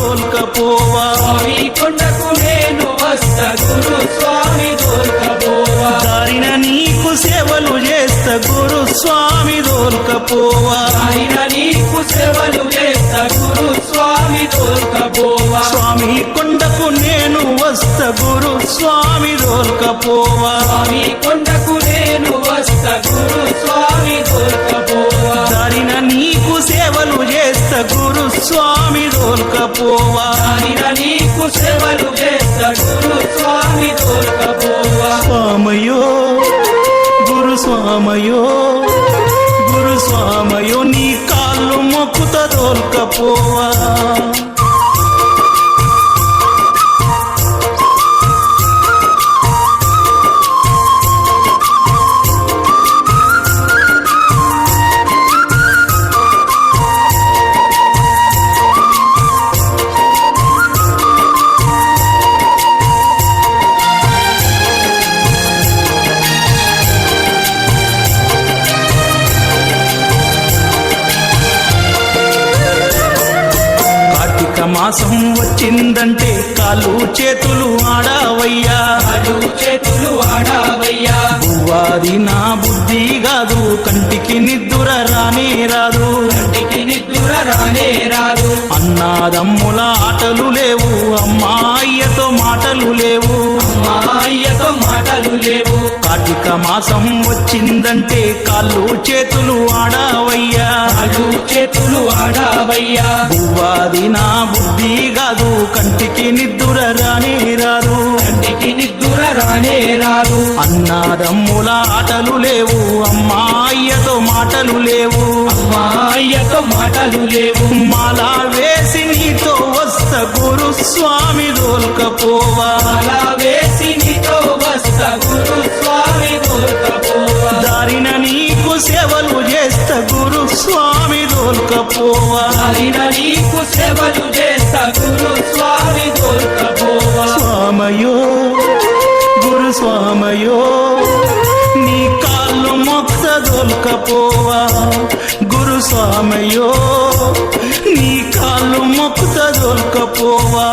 దోల్కపోవా స్వామి కొండకు నేను వస్తా గురు స్వామి దోల్కపోవా దారిన నీకు సేవలు చేస్తా గురు స్వామి దోల్కపోవా ఆయన నీకు సేవలు చేస్తా గురు స్వామి దోల్కపోవా స్వామి కొండకు నేను వస్తా గురు స్వామి దోల్కపోవా స్వామి కొండకు నేను వస్తా గురు స్వామి దోల్కపోవా దారిన నీకు సేవలు చేస్తా గురు స్వామి దోల్కపోవా ఆయన నీకు సేవలు చేస్తా గురు స్వామి దోల్కపోవా స్వామయో గురు స్వామయో గురు స్వామయో నీ కాళ్ళు మొక్కుత దోల్కపోవా మాసం వచ్చిందంటే కాళ్ళు చేతులు ఆడావయ్యా కాళ్ళు చేతులు ఆడావయ్యా పువ్వాది నా బుద్ధి కాదు కంటికి నిద్దుర రానే రాదు కంటికి నిద్దుర రానే రాదు అన్నాదమ్ముల ఆటలు లేవు అమ్మాయ్యతో మాటలు లేవు అమ్మాయ్యతో మాటలు లేవు కార్తీక మాసం వచ్చిందంటే కాళ్ళు చేతులు ఆడావయ్యా కాళ్ళు చేతులు ఆడావయ్యా పువ్వాది నా బుద్ధి కాదు కంటికి నిద్దుర రానే రాదు కంటికి నిద్దుర రానే రాదు అన్నాదమ్ముల ఆటలు లేవు అమ్మాయ్యతో మాటలు లేవు అమ్మాయ్యతో మాటలు లేవు మాలా వేసి నీతో వస్త గురు స్వామి దోల్కపోవా అలా వేసి నీతో వస్తా గురు స్వామి దోల్కపోవా దారిన నీకు సేవలు చేస్తా గురు స్వామి దోల్కపోవా ఆయన నీకు సేవలు చేస్తా గురు స్వామి దోల్కపోవా స్వామయో గురు స్వామయో నీ కాళ్ళు మొక్త దోల్కపోవా గురు స్వామయో నీ కాళ్ళు మొక్త దోల్కపోవా